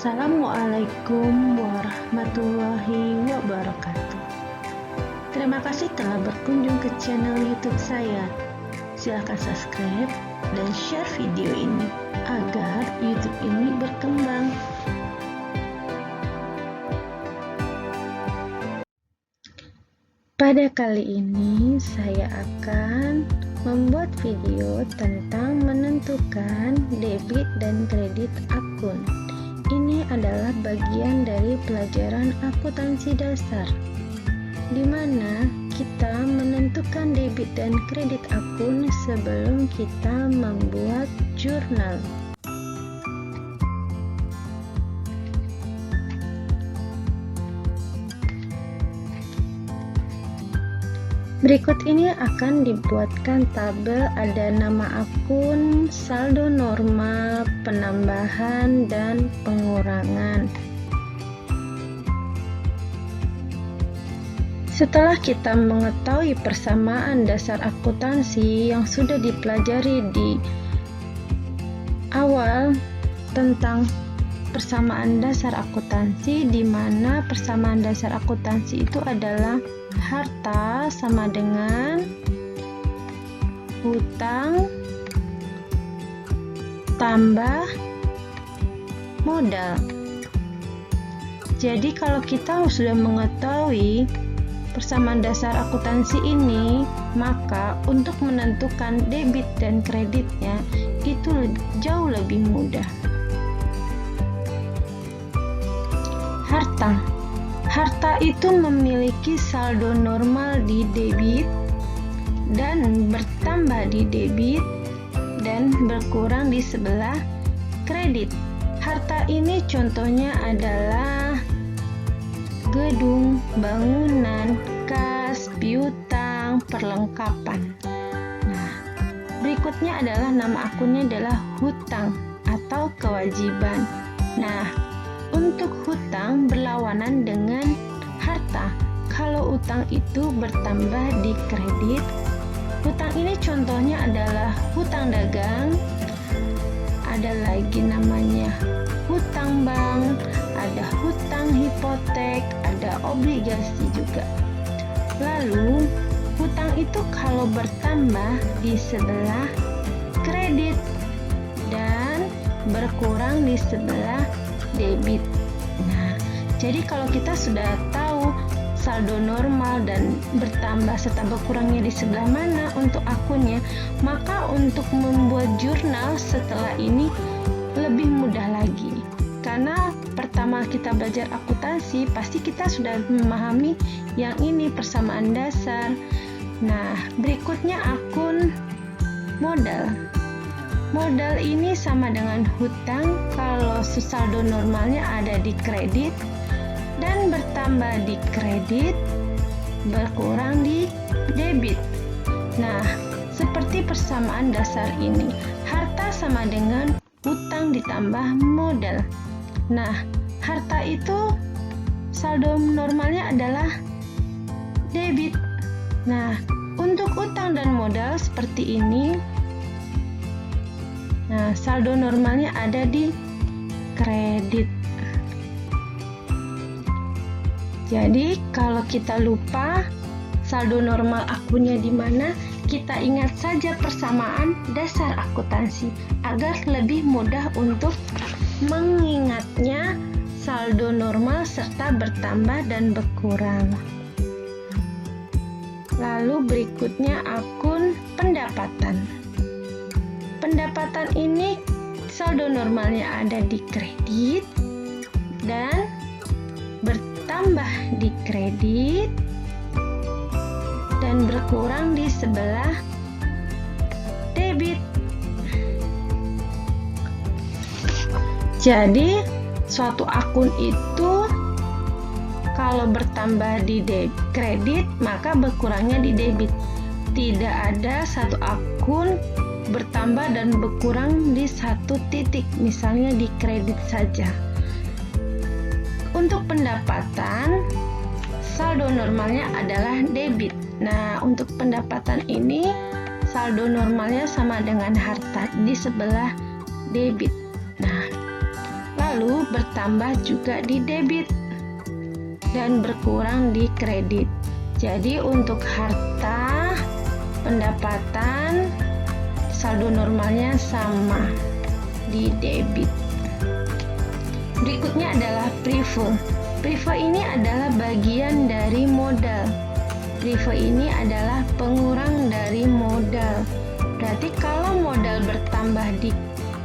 Assalamualaikum warahmatullahi wabarakatuh. Terima kasih telah berkunjung ke channel YouTube saya. Silahkan subscribe dan share video ini agar YouTube ini berkembang. Pada kali ini saya akan membuat video tentang menentukan debit dan kredit akun. Ini adalah bagian dari pelajaran akuntansi dasar, di mana kita menentukan debit dan kredit akun sebelum kita membuat jurnal. Berikut ini akan dibuatkan tabel, ada nama akun, saldo normal, penambahan, dan pengurangan. Setelah kita mengetahui persamaan dasar akuntansi yang sudah dipelajari di awal tentang persamaan dasar akuntansi, di mana persamaan dasar akuntansi itu adalah harta sama dengan hutang tambah modal. Jadi kalau kita sudah mengetahui persamaan dasar akuntansi ini, maka untuk menentukan debit dan kreditnya itu jauh lebih mudah. Harta itu memiliki saldo normal di debit dan bertambah di debit dan berkurang di sebelah kredit. Harta ini contohnya adalah gedung, bangunan, kas, piutang, perlengkapan. Nah, berikutnya adalah nama akunnya adalah hutang atau kewajiban. Nah, untuk hutang berlawanan dengan harta. Kalau utang itu bertambah di kredit, hutang ini contohnya adalah hutang dagang, ada lagi namanya hutang bank, ada hutang hipotek, ada obligasi juga. Lalu hutang itu kalau bertambah di sebelah kredit dan berkurang di sebelah debit. Nah, jadi kalau kita sudah tahu saldo normal dan bertambah serta berkurangnya di sebelah mana untuk akunnya, maka untuk membuat jurnal setelah ini lebih mudah lagi. Karena pertama kita belajar akuntansi, pasti kita sudah memahami yang ini persamaan dasar. Nah, berikutnya akun modal. Modal ini sama dengan hutang kalau saldo normalnya ada di kredit dan bertambah di kredit, berkurang di debit. Nah, seperti persamaan dasar ini, harta sama dengan hutang ditambah modal. Nah, harta itu saldo normalnya adalah debit. Nah, untuk hutang dan modal seperti ini, nah, saldo normalnya ada di kredit. Jadi, kalau kita lupa saldo normal akunnya di mana, kita ingat saja persamaan dasar akuntansi agar lebih mudah untuk mengingatnya saldo normal serta bertambah dan berkurang. Lalu berikutnya akun pendapatan. Pendapatan ini saldo normalnya ada di kredit dan bertambah di kredit dan berkurang di sebelah debit. Jadi suatu akun itu kalau bertambah di kredit maka berkurangnya di debit. Tidak ada satu akun bertambah dan berkurang di satu titik, misalnya di kredit saja. Untuk pendapatan, saldo normalnya adalah debit. Nah, untuk pendapatan ini saldo normalnya sama dengan harta di sebelah debit. Nah, lalu lalu bertambah juga di debit dan berkurang di kredit. Jadi untuk harta, pendapatan, saldo normalnya sama di debit. Berikutnya adalah prive. Prive ini adalah bagian dari modal. Prive ini adalah pengurang dari modal. Berarti kalau modal bertambah di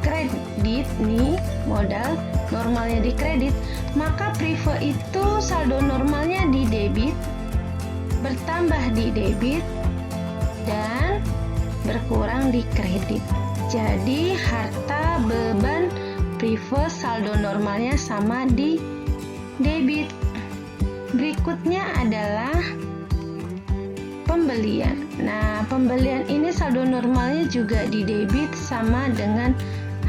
kredit nih, modal normalnya di kredit, maka prive itu saldo normalnya di debit, bertambah di debit, dan berkurang di kredit. Jadi harta, beban, prive, saldo normalnya sama di debit. Berikutnya adalah pembelian. Nah, pembelian ini saldo normalnya juga di debit sama dengan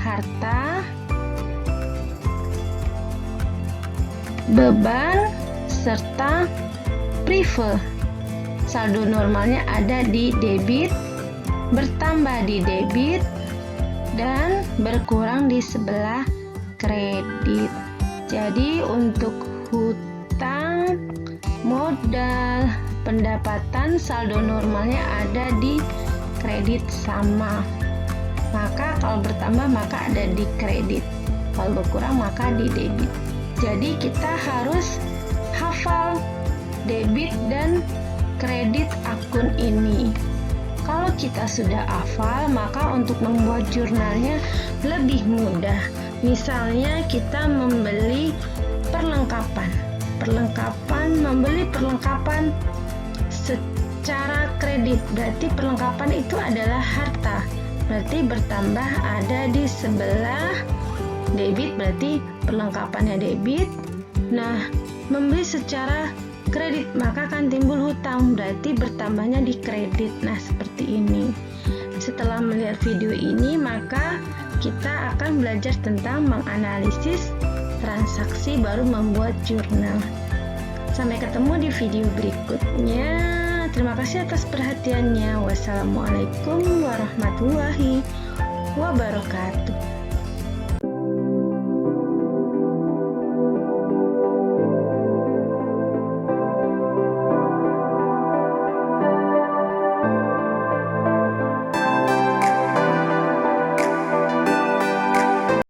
harta, beban, serta prive. Saldo normalnya ada di debit, bertambah di debit, dan berkurang di sebelah kredit. Jadi untuk hutang, modal, pendapatan, saldo normalnya ada di kredit sama. Maka kalau bertambah maka ada di kredit, kalau berkurang maka di debit. Jadi kita harus hafal debit dan kredit akun ini. Kalau kita sudah hafal, maka untuk membuat jurnalnya lebih mudah. Misalnya kita membeli perlengkapan, membeli perlengkapan secara kredit, berarti perlengkapan itu adalah harta, berarti bertambah ada di sebelah debit, berarti perlengkapannya debit. Nah, membeli secara kredit maka akan timbul hutang, berarti bertambahnya di kredit. Nah, seperti ini. Setelah melihat video ini, maka kita akan belajar tentang menganalisis transaksi baru membuat jurnal. Sampai ketemu di video berikutnya. Terima kasih atas perhatiannya. Wassalamualaikum warahmatullahi wabarakatuh.